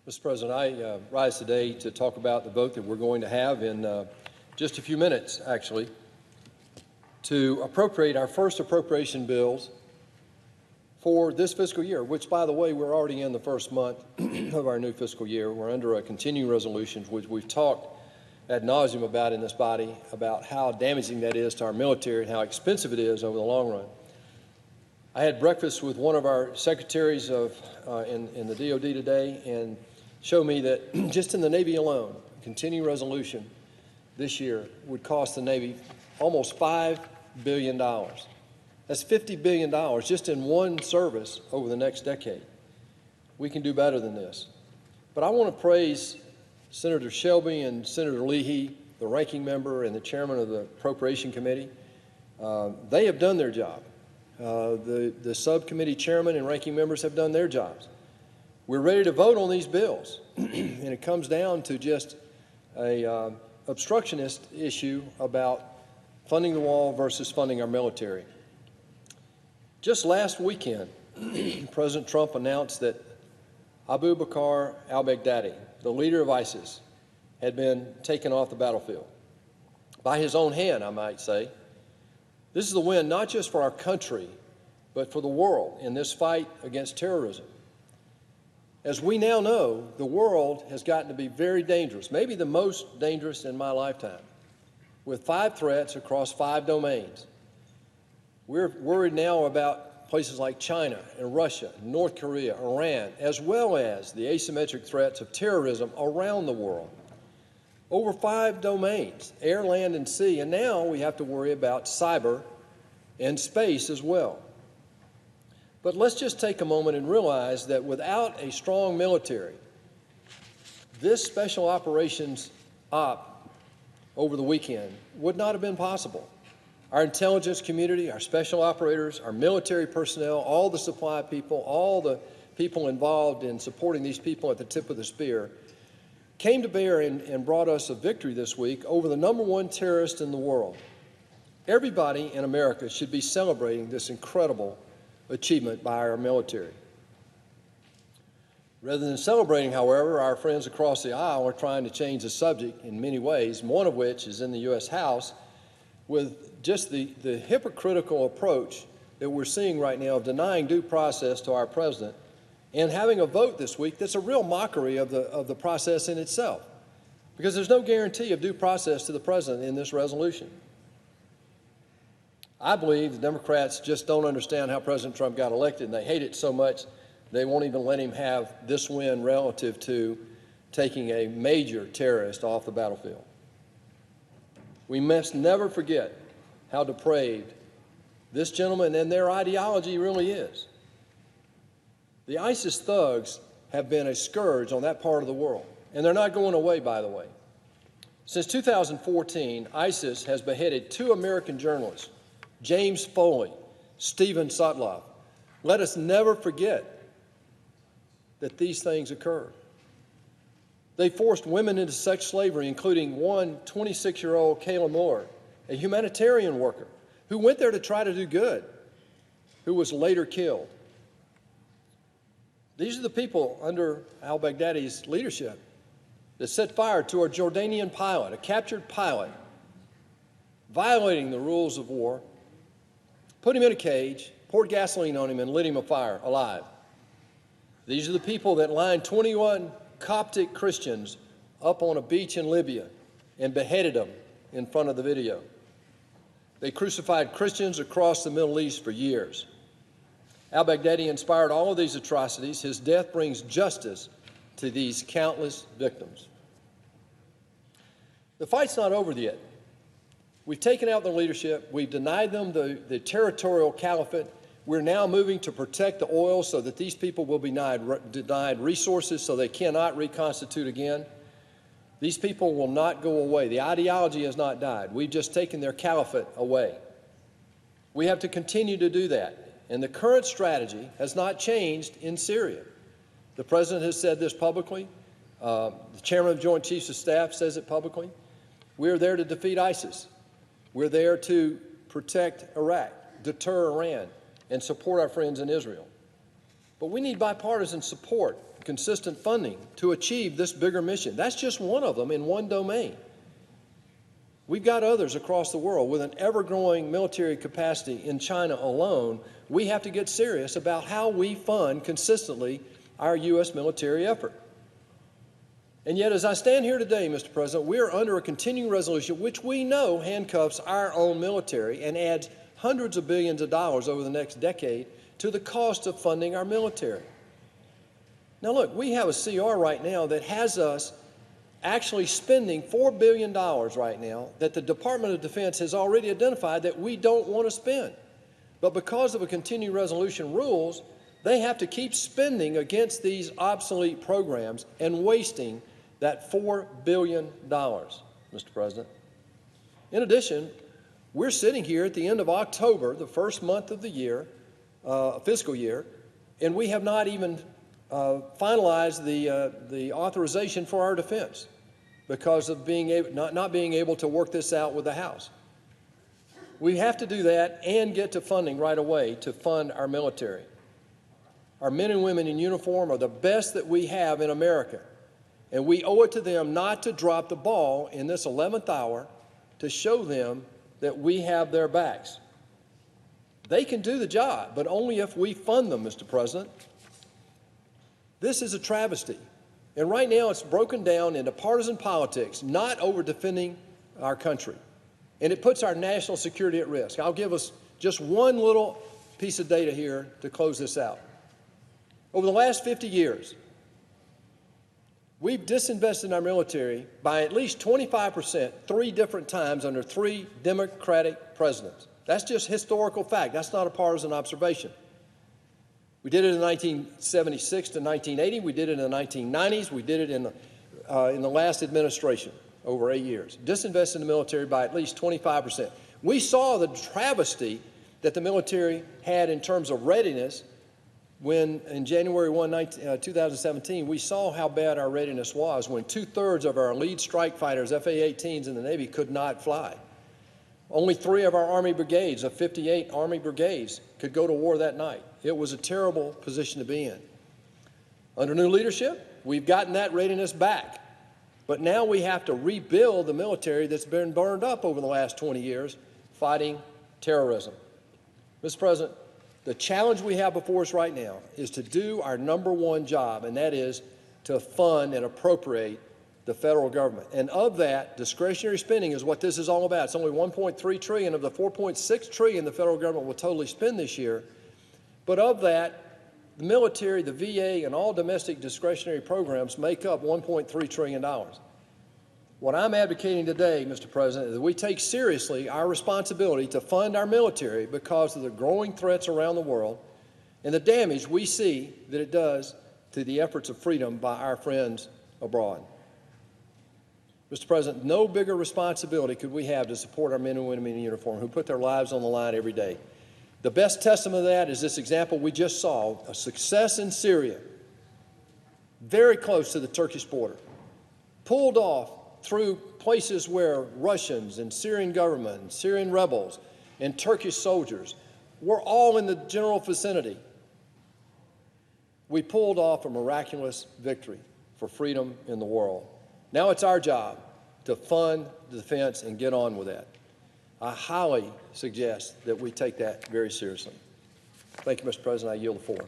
Mr. President, I rise today to talk about the vote that we're going to have in just a few minutes, actually, to appropriate our first appropriation bills for this fiscal year, which, by the way, we're already in the first month of our new fiscal year. We're under a continuing resolution, which we've talked ad nauseum about in this body, about how damaging that is to our military and how expensive it is over the long run. I had breakfast with one of our secretaries in the DOD today and showed me that just in the Navy alone, a continuing resolution this year would cost the Navy almost $5 billion. That's $50 billion just in one service over the next decade. We can do better than this. But I want to praise Senator Shelby and Senator Leahy, the ranking member and the chairman of the Appropriation Committee. They have done their job. The subcommittee chairman and ranking members have done their jobs. We're ready to vote on these bills, and it comes down to just a obstructionist issue about funding the wall versus funding our military. Just last weekend, President Trump announced that Abu Bakr al-Baghdadi, the leader of ISIS, had been taken off the battlefield. By his own hand, I might say. This is a win not just for our country, but for the world in this fight against terrorism. As we now know, the world has gotten to be very dangerous, maybe the most dangerous in my lifetime, with 5 threats across 5 domains. We're worried now about places like China and Russia, North Korea, Iran, as well as the asymmetric threats of terrorism around the world. Over 5 domains, air, land, and sea, and now we have to worry about cyber and space as well. But let's just take a moment and realize that without a strong military, this special operations op over the weekend would not have been possible. Our intelligence community, our special operators, our military personnel, all the supply people, all the people involved in supporting these people at the tip of the spear, came to bear and brought us a victory this week over the #1 terrorist in the world. Everybody in America should be celebrating this incredible achievement by our military. Rather than celebrating, however, our friends across the aisle are trying to change the subject in many ways, one of which is in the U.S. House, with just the hypocritical approach that we're seeing right now of denying due process to our president and having a vote this week that's a real mockery of the process in itself, because there's no guarantee of due process to the president in this resolution. I believe the Democrats just don't understand how President Trump got elected, and they hate it so much they won't even let him have this win relative to taking a major terrorist off the battlefield. We must never forget how depraved this gentleman and their ideology really is. The ISIS thugs have been a scourge on that part of the world, and they're not going away, by the way. Since 2014, ISIS has beheaded 2 American journalists, James Foley, Stephen Sotloff. Let us never forget that these things occurred. They forced women into sex slavery, including one 26-year-old Kayla Moore, a humanitarian worker who went there to try to do good, who was later killed. These are the people under al-Baghdadi's leadership that set fire to a Jordanian pilot, a captured pilot, violating the rules of war, put him in a cage, poured gasoline on him, and lit him afire alive. These are the people that lined 21 Coptic Christians up on a beach in Libya and beheaded them in front of the video. They crucified Christians across the Middle East for years. Al-Baghdadi inspired all of these atrocities. His death brings justice to these countless victims. The fight's not over yet. We've taken out the leadership. We've denied them the territorial caliphate. We're now moving to protect the oil so that these people will be denied resources so they cannot reconstitute again. These people will not go away. The ideology has not died. We've just taken their caliphate away. We have to continue to do that. And the current strategy has not changed in Syria. The president has said this publicly. The chairman of the Joint Chiefs of Staff says it publicly. We're there to defeat ISIS. We're there to protect Iraq, deter Iran, and support our friends in Israel. But we need bipartisan support, consistent funding to achieve this bigger mission. That's just one of them in one domain. We've got others across the world with an ever-growing military capacity in China alone. We have to get serious about how we fund consistently our U.S. military effort. And yet, as I stand here today, Mr. President, we are under a continuing resolution which we know handcuffs our own military and adds hundreds of billions of dollars over the next decade to the cost of funding our military. Now look, we have a CR right now that has us actually spending $4 billion right now that the Department of Defense has already identified that we don't want to spend. But because of a continuing resolution rules, they have to keep spending against these obsolete programs and wasting that $4 billion, Mr. President. In addition, we're sitting here at the end of October, the first month of the year, fiscal year, and we have not even finalized the authorization for our defense because of not being able to work this out with the House. We have to do that and get to funding right away to fund our military. Our men and women in uniform are the best that we have in America, and we owe it to them not to drop the ball in this 11th hour to show them that we have their backs. They can do the job, but only if we fund them, Mr. President. This is a travesty, and right now it's broken down into partisan politics, not over defending our country, and it puts our national security at risk. I'll give us just one little piece of data here to close this out. Over the last 50 years, we've disinvested in our military by at least 25% 3 different times under 3 Democratic presidents. That's just historical fact. That's not a partisan observation. We did it in 1976 to 1980. We did it in the 1990s. We did it in the last administration over 8 years. Disinvested in the military by at least 25%. We saw the travesty that the military had in terms of readiness when, in January 1, 2017, we saw how bad our readiness was when 2/3 of our lead strike fighters, FA-18s in the Navy, could not fly. Only 3 of our Army brigades, of 58 Army brigades, could go to war that night. It was a terrible position to be in. Under new leadership, we've gotten that readiness back. But now we have to rebuild the military that's been burned up over the last 20 years fighting terrorism. Mr. President, the challenge we have before us right now is to do our #1 job, and that is to fund and appropriate the federal government. And of that, discretionary spending is what this is all about. It's only $1.3 trillion of the $4.6 trillion the federal government will totally spend this year. But of that, the military, the VA, and all domestic discretionary programs make up $1.3 trillion. What I'm advocating today, Mr. President, is that we take seriously our responsibility to fund our military because of the growing threats around the world and the damage we see that it does to the efforts of freedom by our friends abroad. Mr. President, no bigger responsibility could we have to support our men and women in uniform who put their lives on the line every day. The best testament of that is this example we just saw, a success in Syria, very close to the Turkish border, pulled off through places where Russians and Syrian government and Syrian rebels and Turkish soldiers were all in the general vicinity. We pulled off a miraculous victory for freedom in the world. Now it's our job to fund the defense and get on with that. I highly suggest that we take that very seriously. Thank you, Mr. President. I yield the floor.